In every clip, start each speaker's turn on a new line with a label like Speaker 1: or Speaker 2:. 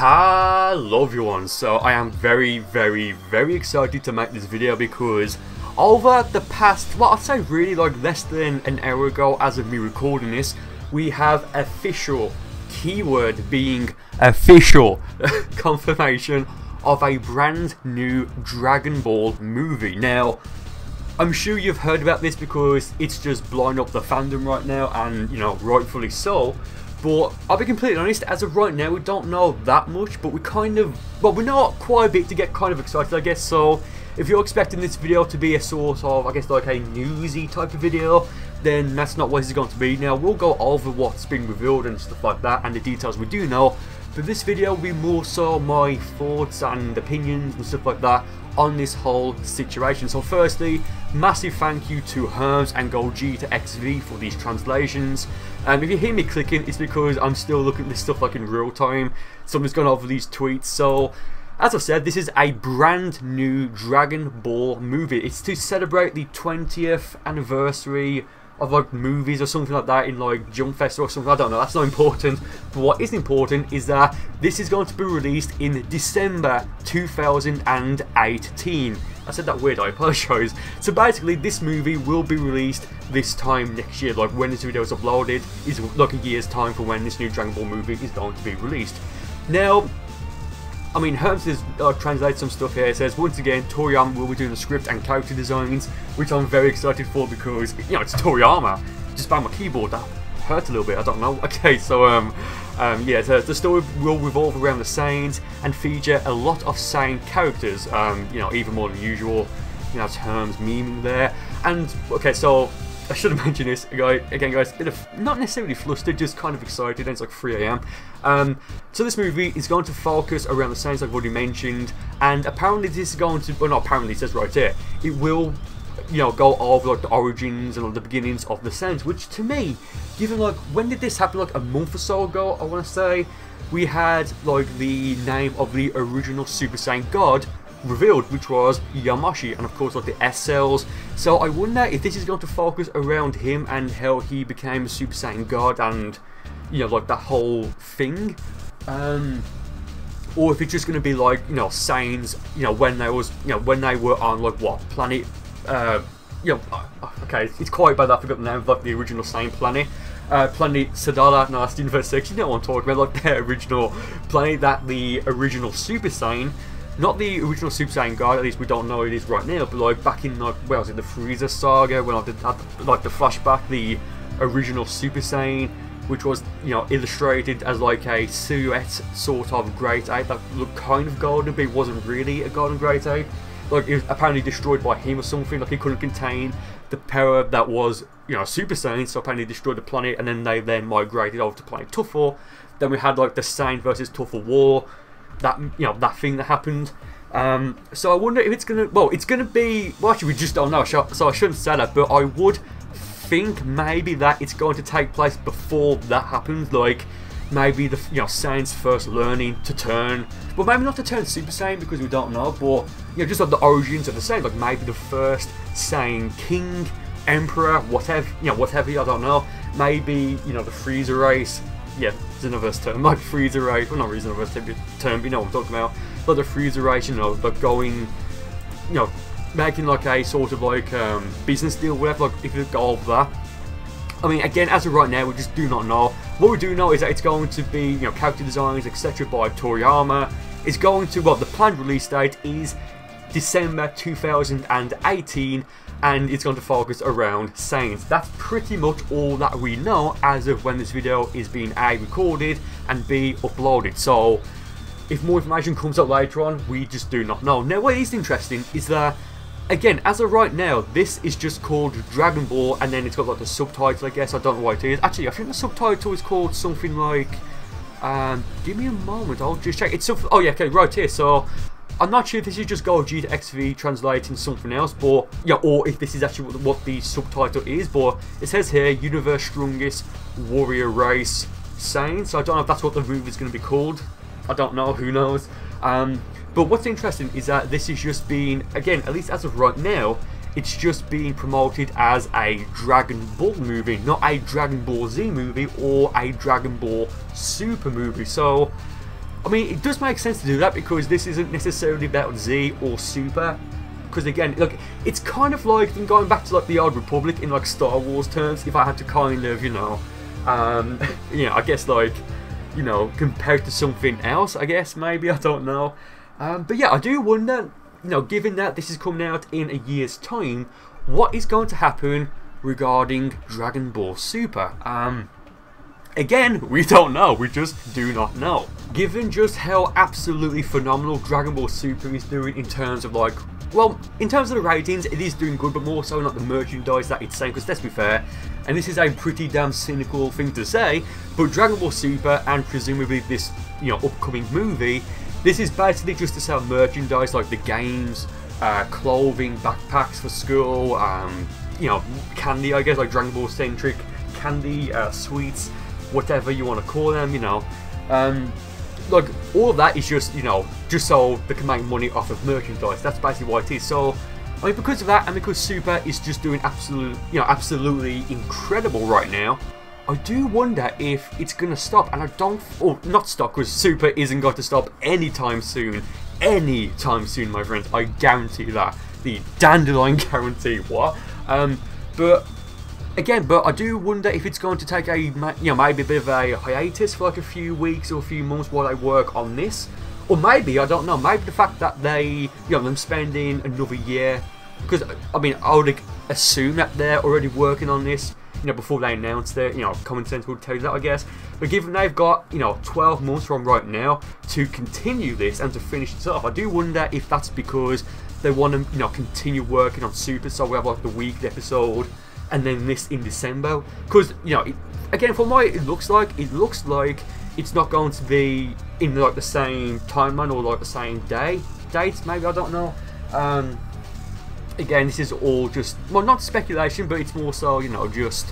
Speaker 1: Hello everyone, so I am very excited to make this video because over the past, well, I'd say really like less than an hour ago as of me recording this, we have official, keyword being official, confirmation of a brand new Dragon Ball movie. Now, I'm sure you've heard about this because it's just blowing up the fandom right now, and you know, rightfully so. But I'll be completely honest, as of right now we don't know that much, but we we know quite a bit to get kind of excited, I guess. So if you're expecting this video to be a sort of, I guess, like a newsy type of video, then that's not what this is going to be. Now, we'll go over what's been revealed and stuff like that, and the details we do know, but this video will be more so my thoughts and opinions and stuff like that on this whole situation. So firstly, massive thank you to Herms and GoG to XV for these translations. If you hear me clicking, it's because I'm still looking at this stuff like in real time, so I'm just going over these tweets. So as I've said, this is a brand new Dragon Ball movie. It's to celebrate the 20th anniversary of like movies or something like that in like Jump Festa or something. I don't know, that's not important. But what is important is that this is going to be released in December 2018. I said that weird, I apologise. So basically this movie will be released this time next year. Like when this video is uploaded is like a year's time for when this new Dragon Ball movie is going to be released. Now, I mean, Herms has translated some stuff here. It says, once again, Toriyama will be doing the script and character designs, which I'm very excited for because, you know, it's Toriyama. Just bang my keyboard, that hurt a little bit, I don't know. Okay, so, yeah, the story will revolve around the Saiyans and feature a lot of Saiyan characters, you know, even more than usual. You know, it's Herms memeing there. And, okay, so I should have mentioned this again, guys. Bit of not necessarily flustered, just kind of excited. And it's like 3 AM. So this movie is going to focus around the Saiyans, like I've already mentioned, and apparently this is going to, well, not apparently, it says right here, it will, you know, go over like the origins and like, the beginnings of the Saiyans. Which to me, given like when did this happen? Like a month or so ago, I want to say, we had like the name of the original Super Saiyan God revealed, which was Yamoshi, and of course like the S cells. So I wonder if this is going to focus around him and how he became a Super Saiyan God, and you know, like that whole thing, or if it's just going to be like, you know, Saiyans, you know, when they was, you know, when they were on like what planet, you know, okay, it's quite bad I forgot the name of like the original Saiyan planet. Planet Sadala, no, that's Universe 6, you know what I'm talking about, like their original planet that the original Super Saiyan, not the original Super Saiyan God, at least we don't know it is right now, but like back in like, where was it, the Frieza saga, when I did like the flashback, the original Super Saiyan, which was, you know, illustrated as like a silhouette sort of Great Ape that looked kind of golden, but it wasn't really a golden Great Ape. Like it was apparently destroyed by him or something, like it couldn't contain the power that was, you know, Super Saiyan, so apparently destroyed the planet, and then they then migrated over to planet Tuffle. Then we had like the Saiyan versus Tuffle war, that, you know, that thing that happened. So I wonder if it's gonna, well, it's gonna be, well, actually we just don't know, so I shouldn't say that, but I would think maybe that it's going to take place before that happens, like maybe the, you know, Saiyans first learning to turn, well, maybe not to turn Super Saiyan because we don't know, but you know, just like the origins of the Saiyan, like maybe the first Saiyan King, Emperor, whatever, you know, whatever, I don't know, maybe, you know, the Frieza race. Yeah, Xenoverse term, like Frieza race, well, not really Xenoverse term, but you know what I'm talking about. Like the Frieza race, you know, like going, you know, making like a sort of like business deal, whatever, like if you go over that. I mean, again, as of right now, we just do not know. What we do know is that it's going to be, you know, character designs, etc. by Toriyama. It's going to, well, the planned release date is December 2018, and it's going to focus around Saiyans. That's pretty much all that we know as of when this video is being A, recorded, and B, uploaded. So if more information comes up later on, we just do not know. Now, what is interesting is that, again, as of right now, this is just called Dragon Ball, and then it's got like the subtitle, I guess. I don't know what it is. Actually, I think the subtitle is called something like, give me a moment, I'll just check. It's something, oh yeah, okay, right here. So I'm not sure if this is just GoG to XV translating something else, but yeah, or if this is actually what the subtitle is. But it says here, Universe Strongest Warrior Race Saiyan. So I don't know if that's what the movie is going to be called. I don't know, who knows. But what's interesting is that this is just being, again, at least as of right now, it's just being promoted as a Dragon Ball movie, not a Dragon Ball Z movie or a Dragon Ball Super movie. So I mean, it does make sense to do that because this isn't necessarily about Z or Super. Because again, look, it's kind of like going back to like the Old Republic in like Star Wars terms. If I had to kind of, you know, I guess like, you know, compare it to something else. I guess maybe, I don't know. But yeah, I do wonder, you know, given that this is coming out in a year's time, what is going to happen regarding Dragon Ball Super? Again, we don't know. We just do not know. Given just how absolutely phenomenal Dragon Ball Super is doing in terms of like, well, in terms of the ratings, it is doing good, but more so not the merchandise that it's saying, because let's be fair, and this is a pretty damn cynical thing to say, but Dragon Ball Super and presumably this, you know, upcoming movie, this is basically just to sell merchandise like the games, clothing, backpacks for school, you know, candy, I guess, like Dragon Ball centric candy, sweets, whatever you want to call them, you know. Like, all of that is just, you know, just so they can make money off of merchandise. That's basically what it is. So, I mean, because of that, and because Super is just doing absolutely incredible right now, I do wonder if it's gonna stop. And I don't, or not stop, because Super isn't going to stop anytime soon. Anytime soon, my friends. I guarantee that. The Dandelion guarantee. What? But again, I do wonder if it's going to take a, you know, maybe a bit of a hiatus for like a few weeks or a few months while I work on this, or maybe, I don't know, maybe the fact that they, you know, them spending another year, because I mean, I would assume that they're already working on this, you know, before they announced it. You know, common sense would tell you that, I guess. But given they've got, you know, 12 months from right now to continue this and to finish this off, I do wonder if that's because they want to, you know, continue working on Super, so we have like the weekly episode and then this in December, because, you know, again, from what it looks like it's not going to be in like the same timeline or like the same date, maybe, I don't know. Again, this is all just, well, not speculation, but it's more so, you know, just,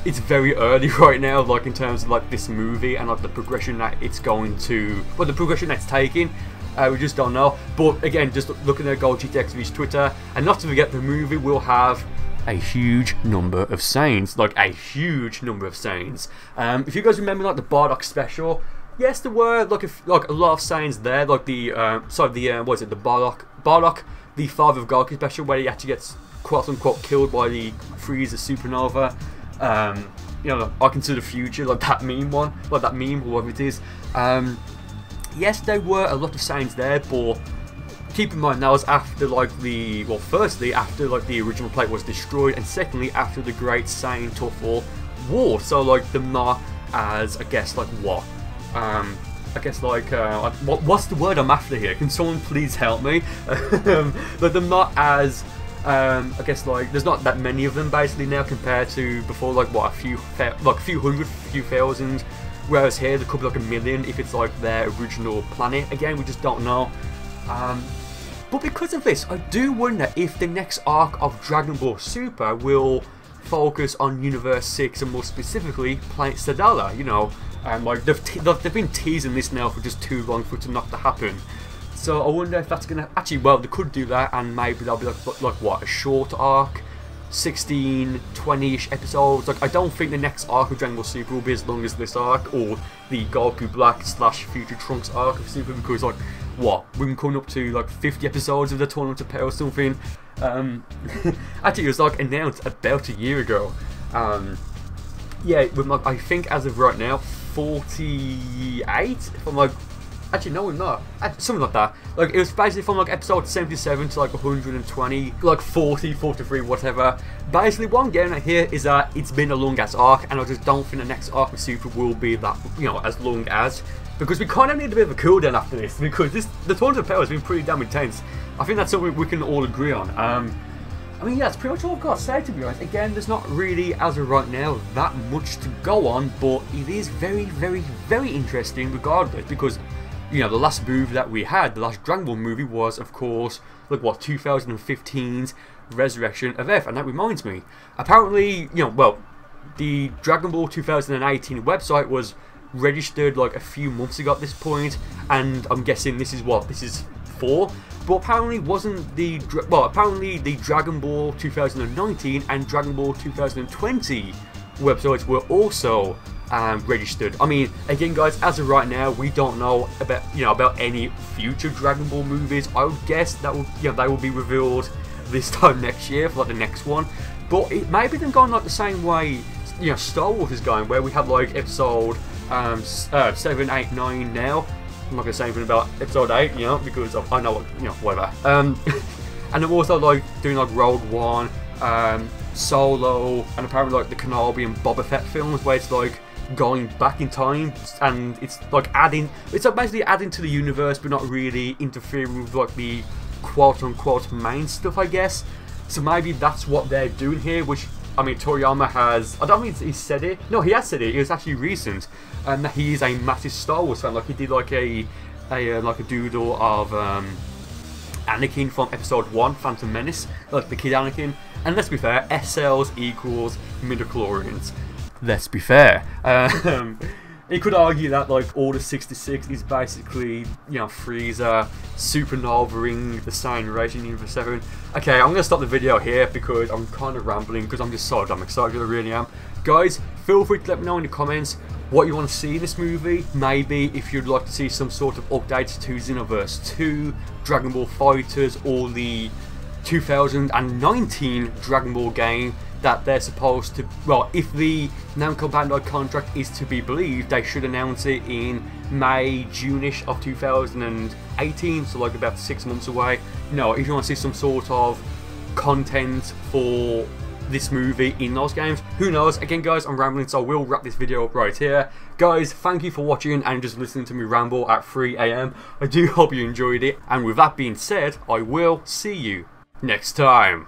Speaker 1: it's very early right now, like in terms of like this movie and like the progression that it's going to, well, the progression that's taking. We just don't know. But again, just looking at Gold GTXV's Twitter, and not to forget, the movie will have a huge number of Saiyans, like a huge number of Saiyans. If you guys remember like the Bardock special, yes, there were like a lot of Saiyans there, like the what is it, the Bardock, the Father of Goku special, where he actually gets quote unquote killed by the Frieza supernova. You know, I Consider the Future, like that meme one, like that meme, or whatever it is. Yes, there were a lot of Saiyans there, but keep in mind that was after like the, well, firstly after like the original plate was destroyed, and secondly after the Great Saiyan Tough War. So like them not as, I guess, like what? I guess like what's the word I'm after here? Can someone please help me? But them not as I guess like there's not that many of them basically now compared to before, like what, a few hundred, few thousand. Whereas here there could be like a million if it's like their original planet. Again, we just don't know. But because of this, I do wonder if the next arc of Dragon Ball Super will focus on Universe 6 and more specifically Planet Sadala. You know, like they've been teasing this now for just too long for it to not to happen. So I wonder if that's gonna actually, well, they could do that, and maybe that'll be like what, a short arc, 16, 20-ish episodes. Like, I don't think the next arc of Dragon Ball Super will be as long as this arc, or the Goku Black / Future Trunks arc of Super, because like, what, we've been coming up to like 50 episodes of the Tournament of Power or something. Actually, it was like announced about a year ago. Yeah, with like, I think as of right now, 48. If I'm like, actually no, we're not. Something like that. Like, it was basically from like episode 77 to like 120, like 40, 43, whatever. Basically, what I'm getting at here is that it's been a long ass arc, and I just don't think the next arc of Super will be that, you know, as long as. Because we kind of need a bit of a cooldown after this, because the Tournament of Power has been pretty damn intense. I think that's something we can all agree on. I mean, yeah, that's pretty much all I've got to say, to be honest. Again, there's not really, as of right now, that much to go on, but it is very, very, very interesting regardless, because, you know, the last movie that we had, the last Dragon Ball movie was, of course, like what, 2015's Resurrection of F, and that reminds me, apparently, you know, well, the Dragon Ball 2018 website was registered like a few months ago at this point, and I'm guessing this is what this is for. But apparently wasn't the apparently the Dragon Ball 2019 and Dragon Ball 2020 websites were also registered. I mean, again, guys, as of right now, we don't know about about any future Dragon Ball movies. I would guess that will they will be revealed this time next year for like the next one. But it may be them going like the same way Star Wars is going, where we have like episode 7, 8, 9 now. I'm not gonna say anything about episode 8, because I know what whatever. And I'm also like doing like Rogue One, Solo, and apparently like the Kenobi and Boba Fett films, where it's like going back in time, and it's like basically adding to the universe, but not really interfering with like the quote-unquote main stuff, I guess. So maybe that's what they're doing here, which, I mean, Toriyama has, I don't think he said it, no, he has said it, it was actually recent, and that he is a massive Star Wars fan. Like, he did like a doodle of Anakin from episode 1, Phantom Menace, like the kid Anakin, and let's be fair, SLs equals midichlorians. Let's be fair. You could argue that like Order 66 is basically, Frieza supernova-ing the Saiyan race in Universe 7. Okay, I'm going to stop the video here because I'm kind of rambling, because I'm just so damn excited, I really am. Guys, feel free to let me know in the comments what you want to see in this movie. Maybe if you'd like to see some sort of updates to Xenoverse 2, Dragon Ball FighterZ, or the 2019 Dragon Ball game that they're supposed to, well, if the Namco Bandai contract is to be believed, they should announce it in May, June-ish of 2018, so like about 6 months away. If you want to see some sort of content for this movie in those games, who knows. Again, guys, I'm rambling, so we'll wrap this video up right here. Guys, thank you for watching and just listening to me ramble at 3 AM. I do hope you enjoyed it, and with that being said, I will see you next time.